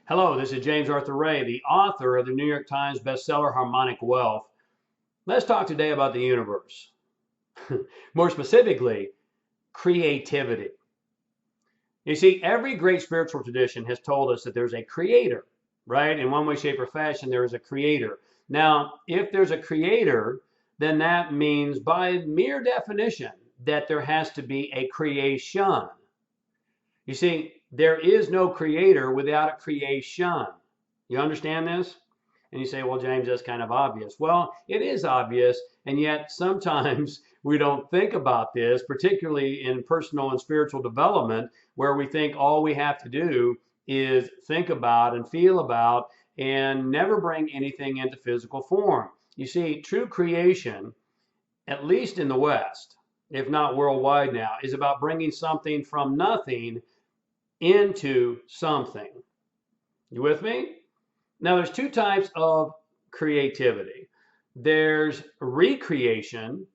Hello, this is James Arthur Ray, the author of the New York Times bestseller Harmonic Wealth. Let's talk today about the universe. More specifically, creativity. You see, every great spiritual tradition has told us that there's a creator, right? In one way, shape, or fashion, there is a creator. Now, if there's a creator, then that means by mere definition that there has to be a creation. You see, there is no creator without a creation. You understand this? And you say, well, James, that's kind of obvious. Well, it is obvious, and yet sometimes we don't think about this, particularly in personal and spiritual development, where we think all we have to do is think about and feel about and never bring anything into physical form. You see, true creation, at least in the West, if not worldwide now, is about bringing something from nothing into something. You with me? Now, there's two types of creativity. There's recreation,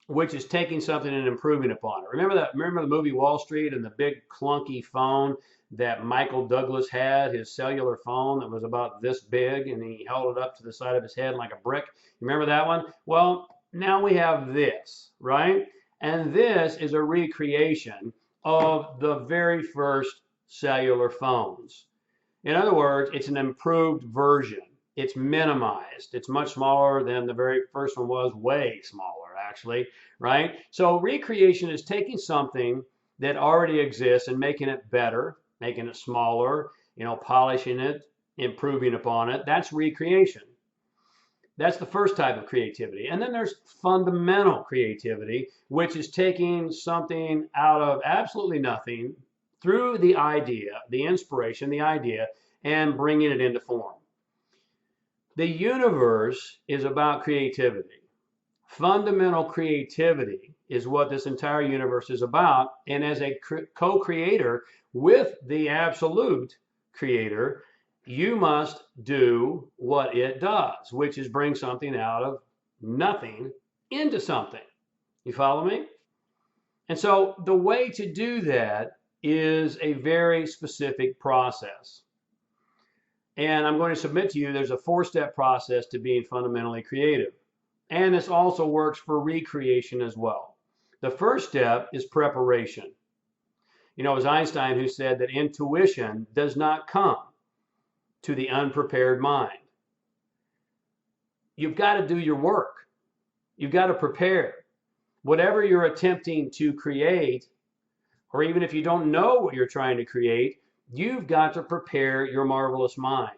which is taking something and improving upon it. Remember the movie Wall Street and the big clunky phone that Michael Douglas had, his cellular phone that was about this big, and he held it up to the side of his head like a brick. You remember that one? Well, now we have this, right? And this is a recreation of the very first cellular phones. In other words, it's an improved version. It's minimized. It's much smaller than the very first one was, way smaller actually, right? So recreation is taking something that already exists and making it better, making it smaller, polishing it, improving upon it. That's recreation. That's the first type of creativity. And then there's fundamental creativity, which is taking something out of absolutely nothing through the idea, the inspiration, the idea, and bringing it into form. The universe is about creativity. Fundamental creativity is what this entire universe is about. And as a co-creator with the absolute creator, you must do what it does, which is bring something out of nothing into something. You follow me? And so the way to do that is a very specific process. And I'm going to submit to you there's a 4-step process to being fundamentally creative. And this also works for recreation as well. The first step is preparation. It was Einstein who said that intuition does not come to the unprepared mind. You've got to do your work. You've got to prepare. Whatever you're attempting to create, or even if you don't know what you're trying to create, you've got to prepare your marvelous mind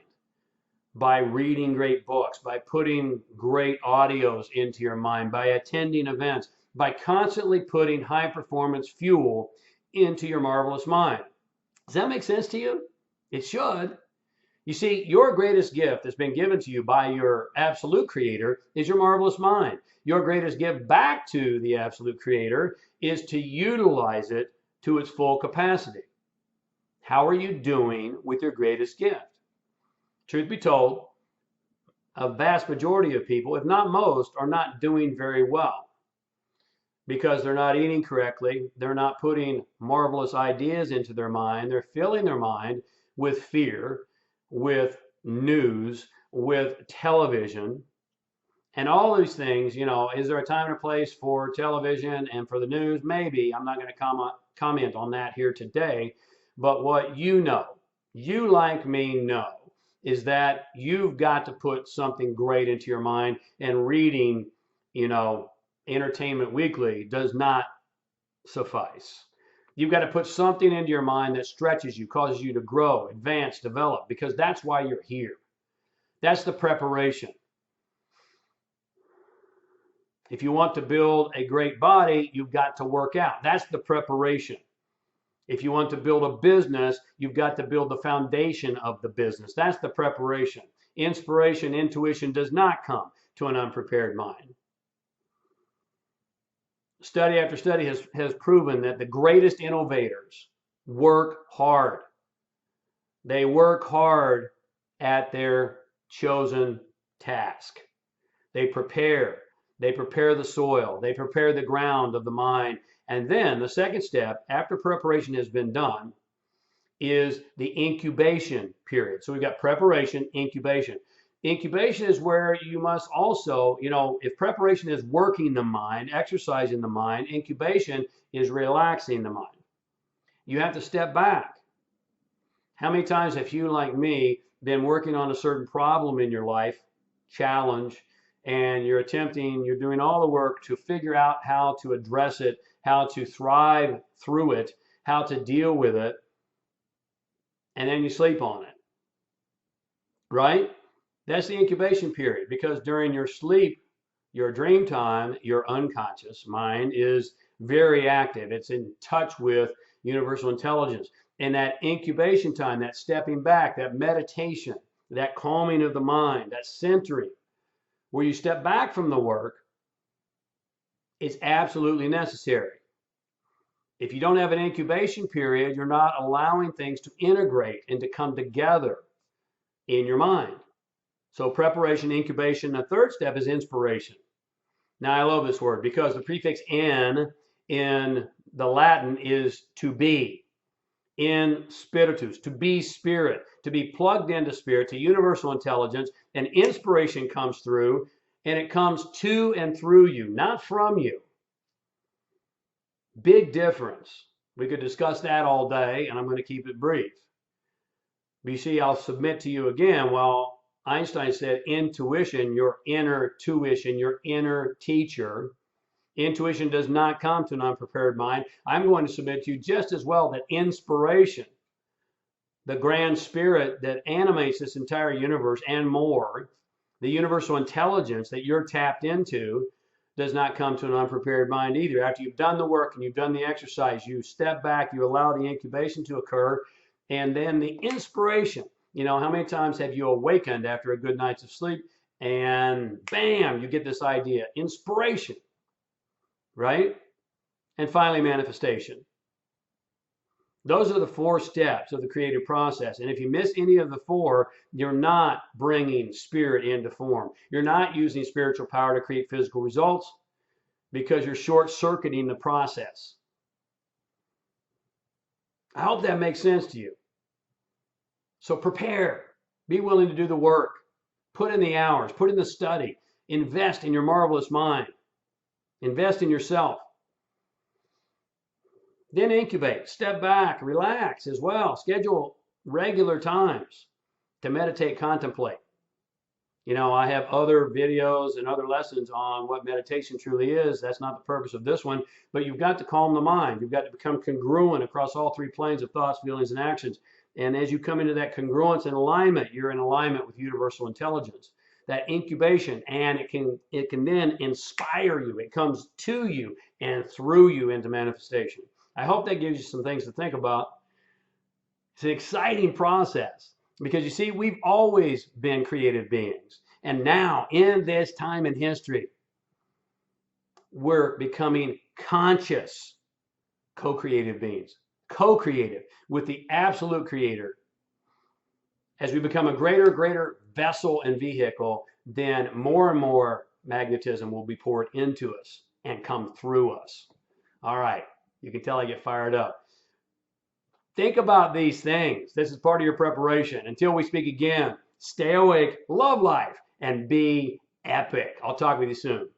by reading great books, by putting great audios into your mind, by attending events, by constantly putting high performance fuel into your marvelous mind. Does that make sense to you? It should. You see, your greatest gift that's been given to you by your absolute creator is your marvelous mind. Your greatest gift back to the absolute creator is to utilize it to its full capacity. How are you doing with your greatest gift? Truth be told, a vast majority of people, if not most, are not doing very well because they're not eating correctly. They're not putting marvelous ideas into their mind. They're filling their mind with fear, with news, with television, and all these things. Is there a time and a place for television and for the news? Maybe. I'm not going to comment on that here today. But what you like me know, is that you've got to put something great into your mind, and reading, Entertainment Weekly does not suffice. You've got to put something into your mind that stretches you, causes you to grow, advance, develop, because that's why you're here. That's the preparation. If you want to build a great body, you've got to work out. That's the preparation. If you want to build a business, you've got to build the foundation of the business. That's the preparation. Inspiration, intuition does not come to an unprepared mind. Study after study has proven that the greatest innovators work hard. They work hard at their chosen task. They prepare the soil, they prepare the ground of the mind. And then the second step, after preparation has been done, is the incubation period. So we've got preparation, incubation. Incubation is where you must also, if preparation is working the mind, exercising the mind, incubation is relaxing the mind. You have to step back. How many times have you, like me, been working on a certain problem in your life, challenge, and you're doing all the work to figure out how to address it, how to thrive through it, how to deal with it, and then you sleep on it, right? That's the incubation period, because during your sleep, your dream time, your unconscious mind is very active. It's in touch with universal intelligence. And that incubation time, that stepping back, that meditation, that calming of the mind, that centering, where you step back from the work, is absolutely necessary. If you don't have an incubation period, you're not allowing things to integrate and to come together in your mind. So preparation, incubation. The third step is inspiration. Now, I love this word because the prefix "in" in the Latin is to be, in spiritus, to be spirit, to be plugged into spirit, to universal intelligence, and inspiration comes through, and it comes to and through you, not from you. Big difference. We could discuss that all day, and I'm going to keep it brief. But you see, I'll submit to you again, well, Einstein said intuition, your inner tuition, your inner teacher. Intuition does not come to an unprepared mind. I'm going to submit to you just as well that inspiration, the grand spirit that animates this entire universe and more, the universal intelligence that you're tapped into, does not come to an unprepared mind either. After you've done the work and you've done the exercise, you step back, you allow the incubation to occur, and then the inspiration. How many times have you awakened after a good night's of sleep and bam, you get this idea, inspiration, right? And finally, manifestation. Those are the 4 steps of the creative process. And if you miss any of the 4, you're not bringing spirit into form. You're not using spiritual power to create physical results because you're short-circuiting the process. I hope that makes sense to you. So prepare, be willing to do the work, put in the hours, put in the study, invest in your marvelous mind, invest in yourself. Then incubate, step back, relax as well. Schedule regular times to meditate, contemplate. I have other videos and other lessons on what meditation truly is. That's not the purpose of this one, but you've got to calm the mind. You've got to become congruent across all 3 planes of thoughts, feelings, and actions. And as you come into that congruence and alignment, you're in alignment with universal intelligence. That incubation, and it can then inspire you. It comes to you and through you into manifestation. I hope that gives you some things to think about. It's an exciting process because you see, we've always been creative beings. And now, in this time in history, we're becoming conscious co-creative beings. Co-creative with the absolute creator. As we become a greater vessel and vehicle, then more and more magnetism will be poured into us and come through us. All right, you can tell I get fired up. Think about these things. This is part of your preparation. Until we speak again, stay awake, love life, and be epic. I'll talk with you soon.